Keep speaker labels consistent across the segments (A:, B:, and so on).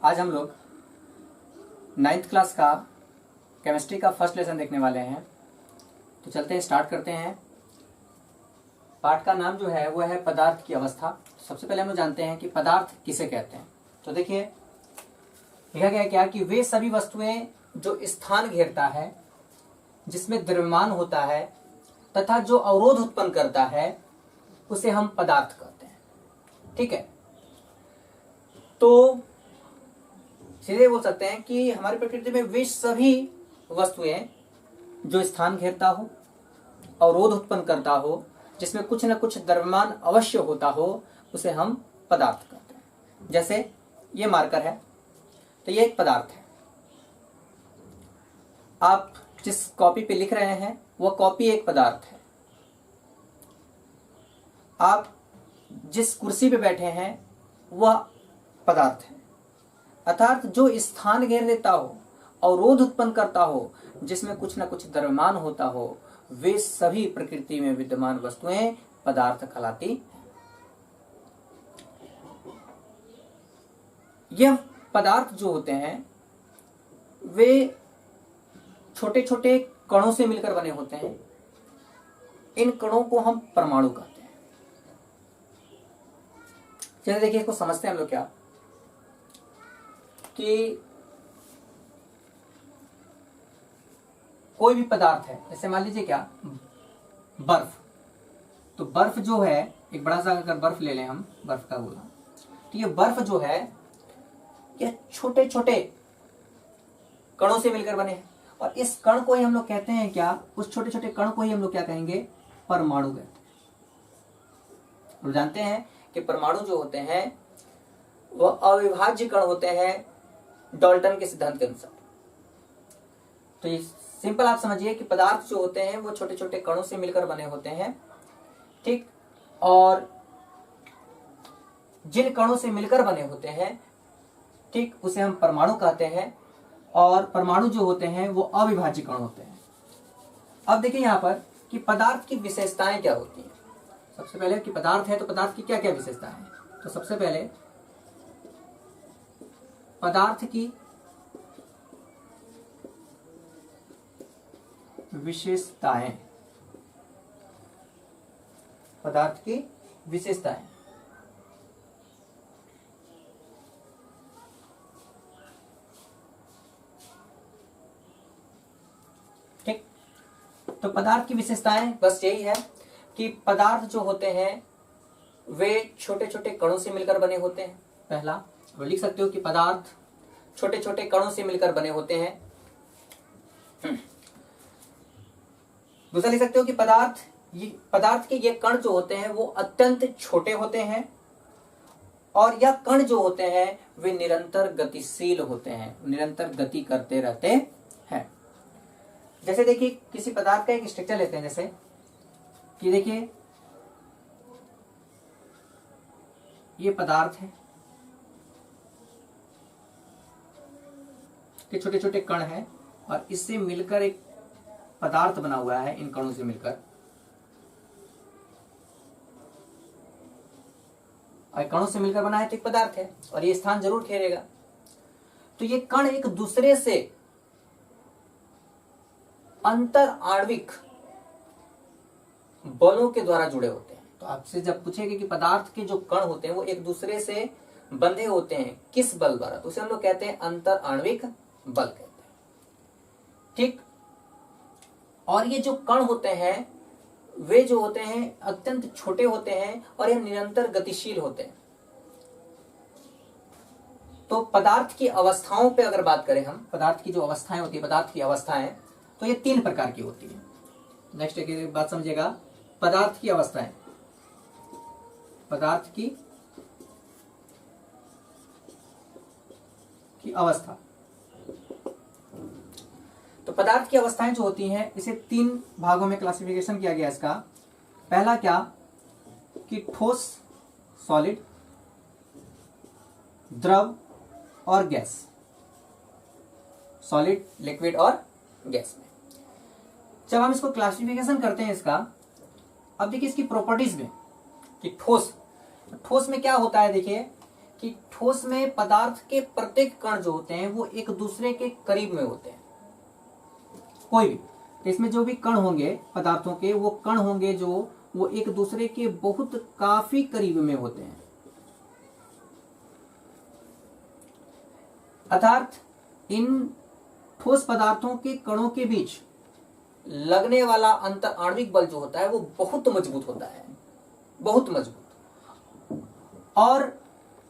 A: आज हम लोग 9th क्लास का केमिस्ट्री का फर्स्ट लेसन देखने वाले हैं। तो चलते हैं, स्टार्ट करते हैं। पाठ का नाम जो है वो है पदार्थ की अवस्था। सबसे पहले हम लोग जानते हैं कि पदार्थ किसे कहते हैं। तो देखिए लिखा गया है क्या कि वे सभी वस्तुएं जो स्थान घेरता है, जिसमें द्रव्यमान होता है तथा जो अवरोध उत्पन्न करता है, उसे हम पदार्थ कहते हैं। ठीक है, तो सीधे बोल सकते हैं कि हमारी प्रकृति में वे सभी वस्तुएं जो स्थान घेरता हो, अवरोध उत्पन्न करता हो, जिसमें कुछ न कुछ द्रव्यमान अवश्य होता हो, उसे हम पदार्थ कहते हैं। जैसे ये मार्कर है, तो ये एक पदार्थ है। आप जिस कॉपी पे लिख रहे हैं वह कॉपी एक पदार्थ है। आप जिस कुर्सी पे बैठे हैं वह पदार्थ है। अर्थात जो स्थान घेर लेता हो, अवरोध उत्पन्न करता हो, जिसमें कुछ न कुछ द्रव्यमान होता हो, वे सभी प्रकृति में विद्यमान वस्तुएं पदार्थ कहलाती हैं। यह पदार्थ जो होते हैं वे छोटे छोटे कणों से मिलकर बने होते हैं। इन कणों को हम परमाणु कहते हैं। चलिए देखिए, इसको समझते हैं हम लोग क्या कि कोई भी पदार्थ है, जैसे मान लीजिए क्या बर्फ। तो बर्फ जो है, एक बड़ा सा अगर बर्फ ले लें हम, बर्फ का बोला, तो ये बर्फ जो है ये छोटे छोटे कणों से मिलकर बने हैं। और इस कण को ही हम लोग कहते हैं क्या, उस छोटे छोटे कण को ही हम लोग क्या कहेंगे, परमाणु कहते हैं। हम जानते हैं कि परमाणु जो होते हैं वह अविभाज्य कण होते हैं डाल्टन के सिद्धांत के अनुसार। तो ये सिंपल आप समझिए कि पदार्थ जो होते हैं वो छोटे छोटे कणों से मिलकर बने होते हैं। ठीक, और जिन कणों से मिलकर बने होते हैं, ठीक, उसे हम परमाणु कहते हैं। और परमाणु जो होते हैं वो अविभाज्य कण होते हैं। अब देखिए यहाँ पर कि पदार्थ की विशेषताएं क्या होती हैं। सबसे पहले कि पदार्थ है तो पदार्थ की क्या क्या विशेषताएं हैं। तो सबसे पहले पदार्थ की विशेषताएं, पदार्थ की विशेषताएं। ठीक, तो पदार्थ की विशेषताएं बस यही है कि पदार्थ जो होते हैं वे छोटे छोटे कणों से मिलकर बने होते हैं। पहला वो लिख सकते हो कि पदार्थ छोटे छोटे कणों से मिलकर बने होते हैं। दूसरा लिख सकते हो कि पदार्थ के ये कण जो होते हैं वो अत्यंत छोटे होते हैं। और यह कण जो होते हैं वे निरंतर गतिशील होते हैं, निरंतर गति करते रहते हैं। जैसे देखिए किसी पदार्थ का एक स्ट्रक्चर लेते हैं, जैसे कि देखिए ये पदार्थ है, ये छोटे छोटे कण हैं और इससे मिलकर एक पदार्थ बना हुआ है। इन कणों से मिलकर और कणों से मिलकर बना है तो एक पदार्थ है और ये स्थान जरूर घेरेगा। तो ये कण एक दूसरे से अंतर आणविक बलों के द्वारा जुड़े होते हैं। तो आपसे जब पूछेगा कि पदार्थ के जो कण होते हैं वो एक दूसरे से बंधे होते हैं किस बल द्वारा, तो उसे हम लोग कहते हैं अंतर आणविक बल कहते हैं। ठीक, और ये जो कण होते हैं वे जो होते हैं अत्यंत छोटे होते हैं और ये निरंतर गतिशील होते हैं। तो पदार्थ की अवस्थाओं पे अगर बात करें हम, पदार्थ की जो अवस्थाएं होती है, पदार्थ की अवस्थाएं, तो ये 3 प्रकार की होती है। नेक्स्ट एक बात समझिएगा, पदार्थ की अवस्थाएं, पदार्थ की अवस्था। तो पदार्थ की अवस्थाएं जो होती हैं इसे 3 भागों में क्लासिफिकेशन किया गया इसका। पहला क्या कि ठोस, सॉलिड, द्रव और गैस, सॉलिड, लिक्विड और गैस में। जब हम इसको क्लासिफिकेशन करते हैं इसका, अब देखिए इसकी प्रॉपर्टीज में कि ठोस में क्या होता है। देखिए कि ठोस में पदार्थ के प्रत्येक कण जो होते हैं वो एक दूसरे के करीब में होते हैं। कोई भी, तो इसमें जो भी कण होंगे पदार्थों के, वो कण होंगे जो वो एक दूसरे के बहुत काफी करीब में होते हैं। अर्थात इन ठोस पदार्थों के कणों के बीच लगने वाला अंतर आणविक बल जो होता है वो बहुत मजबूत होता है, बहुत मजबूत। और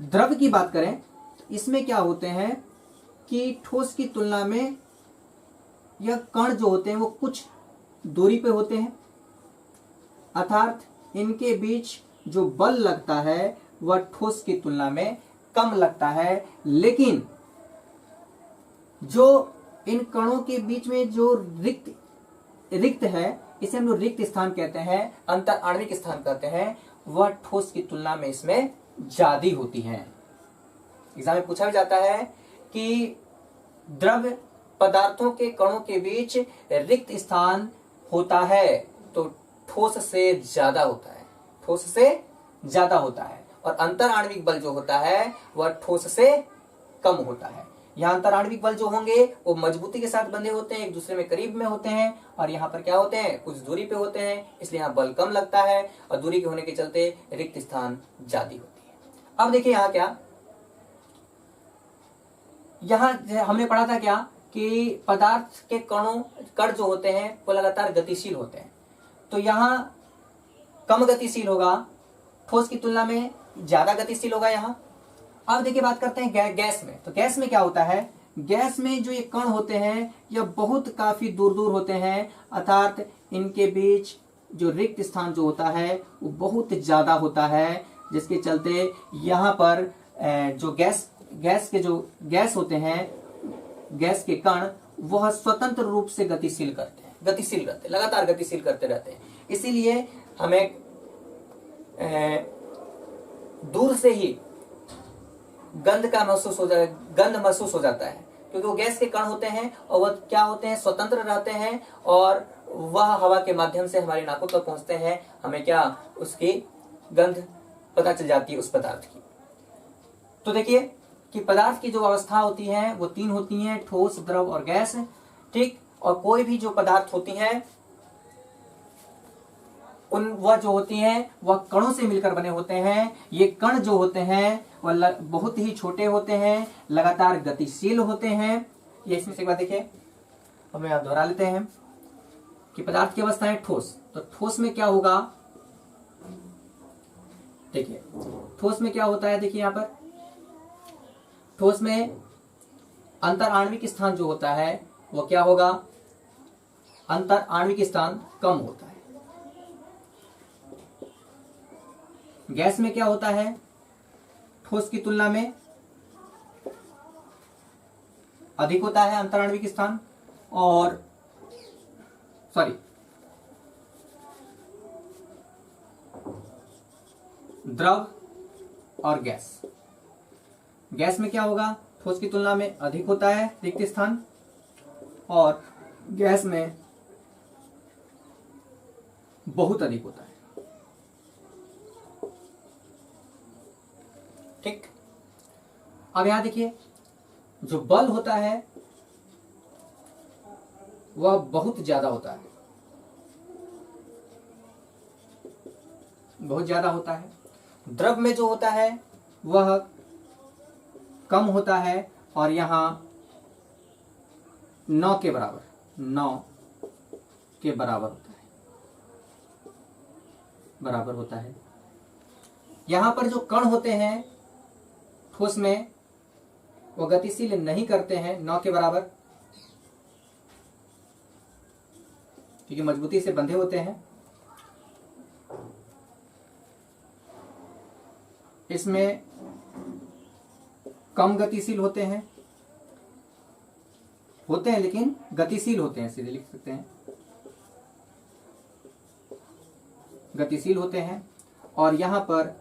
A: द्रव की बात करें, इसमें क्या होते हैं कि ठोस की तुलना में यह कण जो होते हैं वो कुछ दूरी पे होते हैं, अर्थात इनके बीच जो बल लगता है वह ठोस की तुलना में कम लगता है। लेकिन जो इन कणों के बीच में जो रिक्त है, इसे हम लोग रिक्त स्थान कहते हैं, अंतर आणविक स्थान कहते हैं, वह ठोस की तुलना में इसमें ज्यादा होती हैं। एग्जाम में पूछा भी जाता है कि द्रव पदार्थों के कणों के बीच रिक्त स्थान होता है तो ठोस से ज्यादा होता है, ठोस से ज्यादा होता है, और अंतर आणविक बल जो होता है वह ठोस से कम होता है। यहाँ अंतर आणविक बल जो होंगे वो मजबूती के साथ बंधे होते हैं, एक दूसरे में करीब में होते हैं, और यहाँ पर क्या होते हैं, कुछ दूरी पे होते हैं, इसलिए यहाँ बल कम लगता है और दूरी के होने के चलते रिक्त स्थान ज्यादा होती है। अब देखिए यहाँ क्या, यहाँ हमने पढ़ा था क्या कि पदार्थ के कण जो होते हैं वो लगातार गतिशील होते हैं, तो यहाँ कम गतिशील होगा, ठोस की तुलना में ज्यादा गतिशील होगा यहाँ। अब देखिए बात करते हैं गैस में, तो गैस में क्या होता है, गैस में जो ये कण होते हैं यह बहुत काफी दूर दूर होते हैं, अर्थात इनके बीच जो रिक्त स्थान जो होता है वो बहुत ज्यादा होता है, जिसके चलते यहाँ पर जो गैस होते हैं, गैस के कण वह स्वतंत्र रूप से गतिशील करते हैं, लगातार गतिशील करते रहते हैं। इसीलिए हमें दूर से ही गंध महसूस हो जाता है, क्योंकि वो गैस के कण होते हैं और वह क्या होते हैं, स्वतंत्र रहते हैं, और वह हवा के माध्यम से हमारे नाकों तक पहुंचते हैं, हमें क्या उसकी गंध पता चल जाती है उस पदार्थ की। तो देखिए कि पदार्थ की जो अवस्था होती है वो 3 होती हैं, ठोस, द्रव और गैस, ठीक। और कोई भी जो पदार्थ होती है वह जो होती हैं वह कणों से मिलकर बने होते हैं। ये कण जो होते हैं वह बहुत ही छोटे होते हैं, लगातार गतिशील होते हैं। ये इसमें से एक बात देखिए, हम यहाँ दोहरा लेते हैं कि पदार्थ की अवस्था है ठोस, तो ठोस में क्या होगा, देखिए ठोस में क्या होता है, देखिए यहाँ पर ठोस में अंतर आणविक स्थान जो होता है वो क्या होगा, अंतर आणविक स्थान कम होता है। गैस में क्या होता है, ठोस की तुलना में अधिक होता है अंतर आणविक स्थान, और द्रव और गैस में क्या होगा, ठोस की तुलना में अधिक होता है रिक्त स्थान, और गैस में बहुत अधिक होता है, ठीक। अब यहां देखिए जो बल होता है वह बहुत ज्यादा होता है, बहुत ज्यादा होता है। द्रव में जो होता है वह कम होता है, और यहां 9 के बराबर होता है। यहां पर जो कण होते हैं ठोस में वो गतिशील नहीं करते हैं 9 के बराबर, क्योंकि मजबूती से बंधे होते हैं। इसमें कम गतिशील होते हैं लेकिन गतिशील होते हैं, सीधे लिख सकते हैं, गतिशील होते हैं, और यहां पर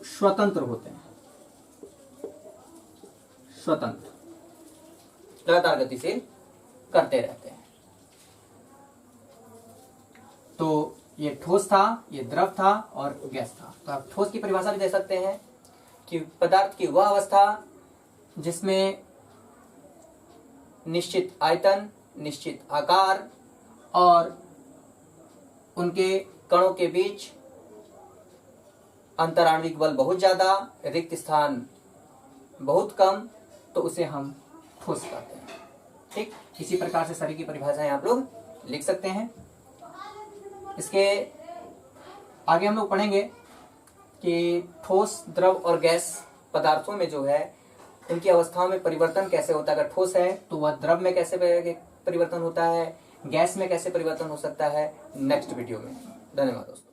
A: स्वतंत्र होते हैं, लगातार गतिशील करते रहते हैं। तो ये ठोस था, ये द्रव था और गैस था। तो आप ठोस की परिभाषा भी दे सकते हैं कि पदार्थ की वह अवस्था जिसमें निश्चित आयतन, निश्चित आकार और उनके कणों के बीच अंतराण्विक बल बहुत ज्यादा, रिक्त स्थान बहुत कम, तो उसे हम ठोस कहते हैं। ठीक, इसी प्रकार से सभी की परिभाषाएं आप लोग लिख सकते हैं। इसके आगे हम लोग पढ़ेंगे कि ठोस, द्रव और गैस पदार्थों में जो है उनकी अवस्थाओं में परिवर्तन कैसे होता है। अगर ठोस है तो वह द्रव में कैसे परिवर्तन होता है, गैस में कैसे परिवर्तन हो सकता है, नेक्स्ट वीडियो में। धन्यवाद दोस्तों।